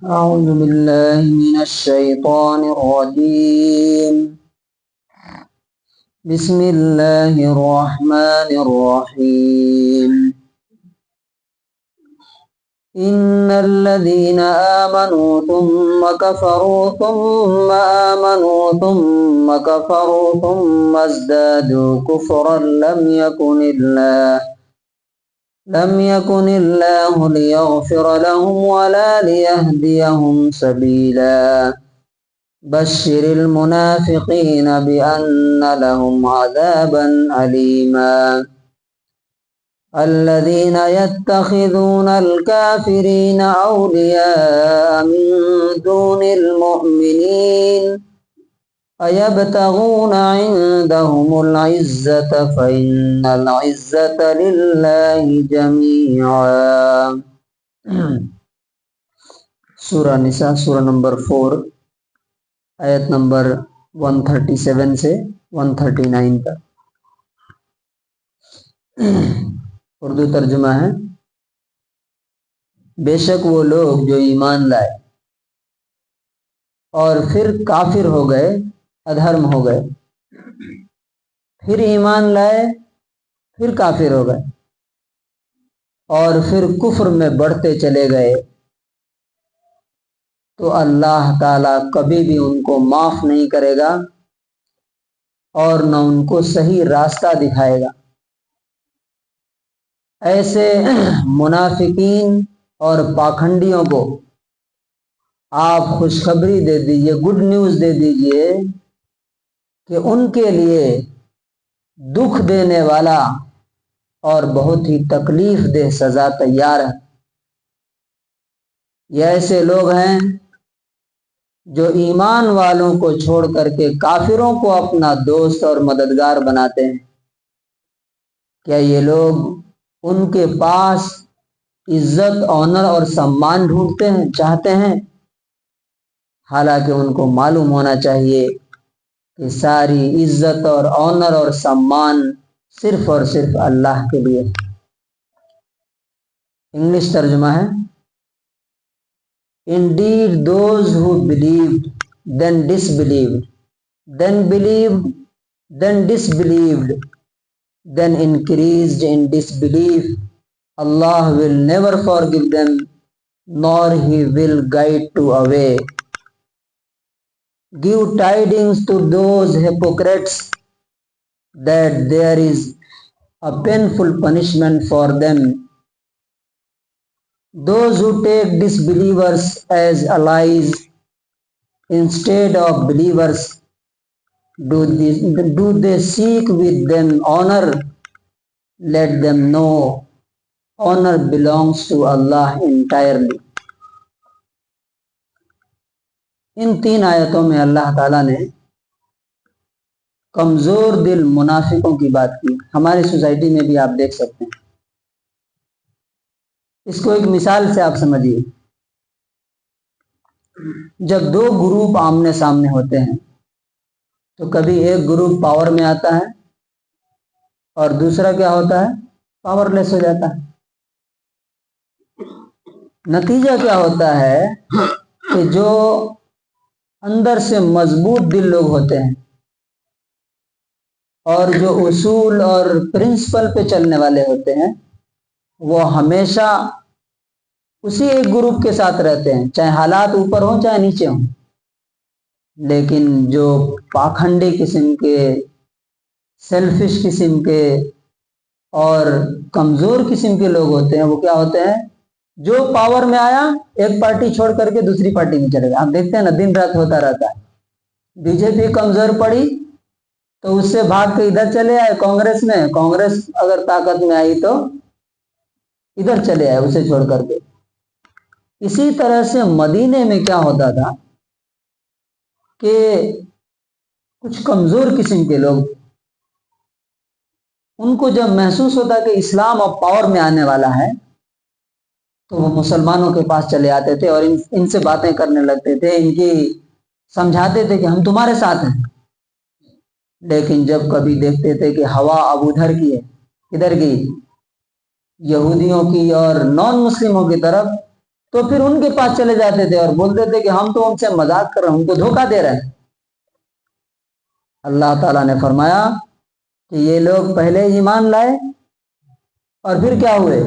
أعوذ بالله من الشيطان الرجيم. بسم الله الرحمن الرحيم. إن الذين آمنوا ثم كفروا ثم آمنوا ثم كفروا ثم ازدادوا كفرا لم يكن الله ليغفر لهم ولا ليهديهم سبيلا. بشر المنافقين بأن لهم عذابا أليما. الذين يتخذون الكافرين أولياء من دون المؤمنين أيبتغون عندهم العزة فإن العزة لله جميعا. سورہ نساء سورہ نمبر 4 آیت نمبر 137 سے 139 تک. اردو ترجمہ ہے: بے شک وہ لوگ جو ایمان لائے اور پھر کافر ہو گئے، ادھرم ہو گئے، پھر ایمان لائے، پھر کافر ہو گئے اور پھر کفر میں بڑھتے چلے گئے، تو اللہ تعالیٰ کبھی بھی ان کو معاف نہیں کرے گا اور نہ ان کو صحیح راستہ دکھائے گا. ایسے منافقین اور پاکھنڈیوں کو آپ خوشخبری دے دیجئے، گڈ نیوز دے دیجئے کہ ان کے لیے دکھ دینے والا اور بہت ہی تکلیف دہ سزا تیار ہے. یہ ایسے لوگ ہیں جو ایمان والوں کو چھوڑ کر کے کافروں کو اپنا دوست اور مددگار بناتے ہیں. کیا یہ لوگ ان کے پاس عزت، آنر اور سمان ڈھونڈتے ہیں، چاہتے ہیں؟ حالانکہ ان کو معلوم ہونا چاہیے کہ ساری عزت اور آنر اور سمان صرف اور صرف اللہ کے لیے. انگلش ترجمہ ہے: Indeed, those who believed, then disbelieved, then believed, then disbelieved, then increased in disbelief, Allah will never forgive them, nor He will guide to a way. Give tidings to those hypocrites that there is a painful punishment for them. Those who take disbelievers as allies instead of believers, do they seek with them honor? Let them know honor belongs to Allah entirely. ان 3 آیتوں میں اللہ تعالیٰ نے کمزور دل منافقوں کی بات کی. ہماری سوسائٹی میں بھی آپ دیکھ سکتے ہیں. اس کو ایک مثال سے آپ سمجھیے. جب 2 گروپ آمنے سامنے ہوتے ہیں تو کبھی ایک گروپ پاور میں آتا ہے اور دوسرا کیا ہوتا ہے؟ پاور لیس ہو جاتا ہے. نتیجہ کیا ہوتا ہے کہ جو اندر سے مضبوط دل لوگ ہوتے ہیں اور جو اصول اور پرنسپل پہ چلنے والے ہوتے ہیں، وہ ہمیشہ اسی ایک گروپ کے ساتھ رہتے ہیں، چاہے حالات اوپر ہوں چاہے نیچے ہوں. لیکن جو پاکھنڈی قسم کے، سیلفش قسم کے اور کمزور قسم کے لوگ ہوتے ہیں، وہ کیا ہوتے ہیں؟ جو پاور میں آیا ایک پارٹی چھوڑ کر کے دوسری پارٹی میں چلے گا. آپ دیکھتے ہیں نا، دن رات ہوتا رہتا ہے. بی جے پی کمزور پڑی تو اس سے بھاگ کے ادھر چلے آئے کانگریس میں، کانگریس اگر طاقت میں آئی تو ادھر چلے آئے اسے چھوڑ کر کے. اسی طرح سے مدینے میں کیا ہوتا تھا کہ کچھ کمزور قسم کے لوگ، ان کو جب محسوس ہوتا کہ اسلام اب پاور میں آنے والا ہے تو وہ مسلمانوں کے پاس چلے آتے تھے اور ان سے باتیں کرنے لگتے تھے، ان کی سمجھاتے تھے کہ ہم تمہارے ساتھ ہیں. لیکن جب کبھی دیکھتے تھے کہ ہوا اب ادھر کی ہے، ادھر کی یہودیوں کی اور نان مسلموں کی طرف، تو پھر ان کے پاس چلے جاتے تھے اور بولتے تھے کہ ہم تو ان سے مذاق کر رہے ہیں، ان کو دھوکہ دے رہے ہیں۔ اللہ تعالیٰ نے فرمایا کہ یہ لوگ پہلے ایمان لائے اور پھر کیا ہوئے،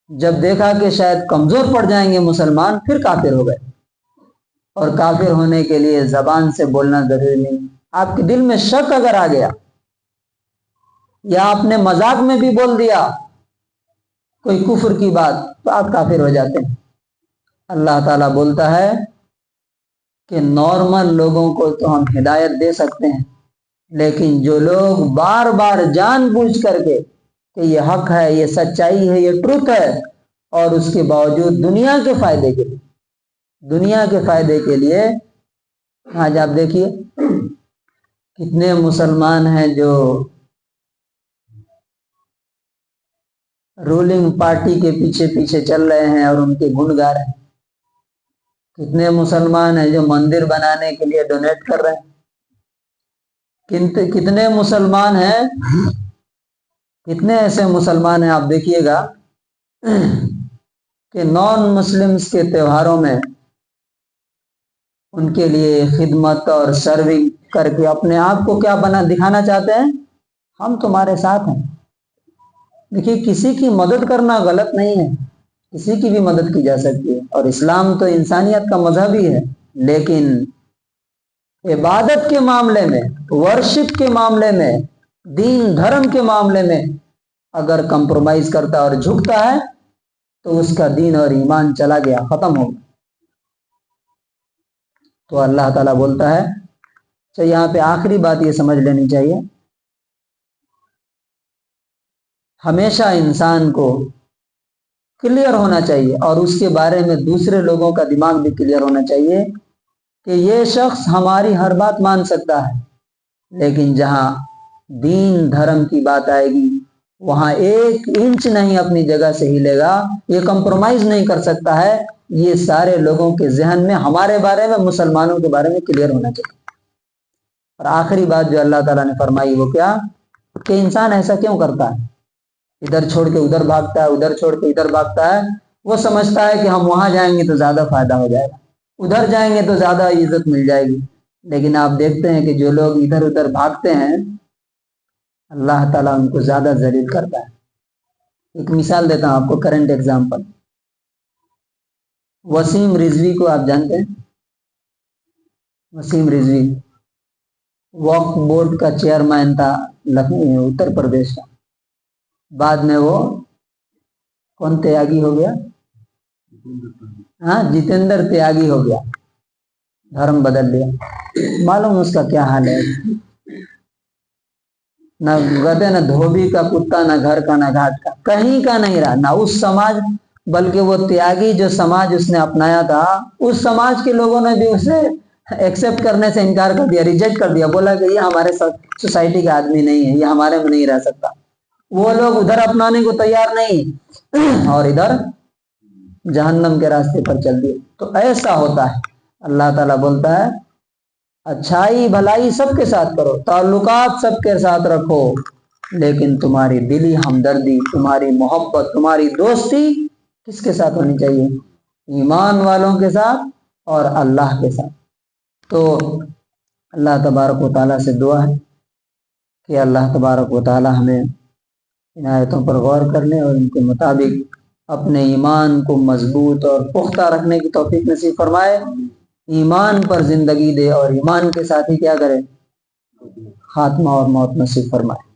جب دیکھا کہ شاید کمزور پڑ جائیں گے مسلمان، پھر کافر ہو گئے۔ اور کافر ہونے کے لیے زبان سے بولنا ضروری نہیں، آپ کے دل میں شک اگر آ گیا یا آپ نے مذاق میں بھی بول دیا کوئی کفر کی بات، تو آپ کافر ہو جاتے ہیں۔ اللہ تعالیٰ بولتا ہے کہ نارمل لوگوں کو تو ہم ہدایت دے سکتے ہیں، لیکن جو لوگ بار بار جان بوجھ کر کے کہ یہ حق ہے، یہ سچائی ہے، یہ ٹروتھ ہے، اور اس کے باوجود دنیا کے فائدے کے لیے آج آپ دیکھیے کتنے مسلمان ہیں جو رولنگ پارٹی کے پیچھے پیچھے چل رہے ہیں اور ان کے گن گا رہے ہیں، کتنے مسلمان ہیں جو مندر بنانے کے لیے ڈونیٹ کر رہے ہیں، کتنے مسلمان ہیں، کتنے ایسے مسلمان ہیں آپ دیکھیے گا کہ نان مسلمز کے تہواروں میں ان کے لیے خدمت اور سرونگ کر کے اپنے آپ کو کیا بنا دکھانا چاہتے ہیں، ہم تمہارے ساتھ ہیں۔ دیکھیے کسی کی مدد کرنا غلط نہیں ہے، کسی کی بھی مدد کی جا سکتی ہے، اور اسلام تو انسانیت کا مذہب ہی ہے، لیکن عبادت کے معاملے میں، ورشپ کے معاملے میں، دین دھرم کے معاملے میں اگر کمپرومائز کرتا ہے اور جھکتا ہے تو اس کا دین اور ایمان چلا گیا، ختم ہو گیا۔ تو اللہ تعالیٰ بولتا ہے، تو یہاں پہ آخری بات یہ سمجھ لینی چاہیے، ہمیشہ انسان کو کلیئر ہونا چاہیے اور اس کے بارے میں دوسرے لوگوں کا دماغ بھی کلیئر ہونا چاہیے کہ یہ شخص ہماری ہر بات مان سکتا ہے، لیکن جہاں دین دھرم کی بات آئے گی وہاں ایک انچ نہیں اپنی جگہ سے ہلے گا، یہ کمپرومائز نہیں کر سکتا ہے۔ یہ سارے لوگوں کے ذہن میں ہمارے بارے میں، مسلمانوں کے بارے میں کلیئر ہونا چاہیے۔ اور آخری بات جو اللہ تعالیٰ نے فرمائی وہ کیا، کہ انسان ایسا کیوں کرتا ہے، ادھر چھوڑ کے ادھر بھاگتا ہے، ادھر چھوڑ کے ادھر بھاگتا ہے، وہ سمجھتا ہے کہ ہم وہاں جائیں گے تو زیادہ فائدہ ہو جائے گا، ادھر جائیں گے تو زیادہ عزت مل جائے گی۔ لیکن آپ دیکھتے ہیں کہ جو لوگ ادھر ادھر بھاگتے ہیں اللہ تعالیٰ ان کو زیادہ ذلیل کرتا ہے۔ ایک مثال دیتا ہوں آپ کو، کرنٹ ایگزامپل، وسیم رضوی کو آپ جانتے ہیں؟ وسیم رضوی وقف بورڈ کا چیئرمین تھا اتر پردیش کا، بعد میں وہ کون تیاگی ہو گیا، ہاں جتیندر تیاگی ہو گیا، دھرم بدل لیا۔ معلوم اس کا کیا حال ہے، نہ گدے نہ دھوبی کا کتا، نہ گھر کا نہ گھاٹ کا، کہیں کا نہیں رہا، نہ اس سماج، بلکہ وہ تیاگی جو سماج اس نے اپنایا تھا اس سماج کے لوگوں نے بھی اسے ایکسپٹ کرنے سے انکار کر دیا، ریجیکٹ کر دیا، بولا کہ یہ ہمارے سوسائٹی کا آدمی نہیں ہے، یہ ہمارے میں نہیں رہ سکتا۔ وہ لوگ ادھر اپنانے کو تیار نہیں اور ادھر جہنم کے راستے پر چل دیے۔ تو ایسا ہوتا ہے، اللہ تعالیٰ بولتا ہے اچھائی بھلائی سب کے ساتھ کرو، تعلقات سب کے ساتھ رکھو، لیکن تمہاری دلی ہمدردی، تمہاری محبت، تمہاری دوستی کس کے ساتھ ہونی چاہیے، ایمان والوں کے ساتھ اور اللہ کے ساتھ۔ تو اللہ تبارک و تعالیٰ سے دعا ہے کہ اللہ تبارک و تعالیٰ ہمیں ان آیتوں پر غور کرنے اور ان کے مطابق اپنے ایمان کو مضبوط اور پختہ رکھنے کی توفیق نصیب فرمائے، ایمان پر زندگی دے اور ایمان کے ساتھ ہی کیا کرے، خاتمہ اور موت نصیب فرمائے۔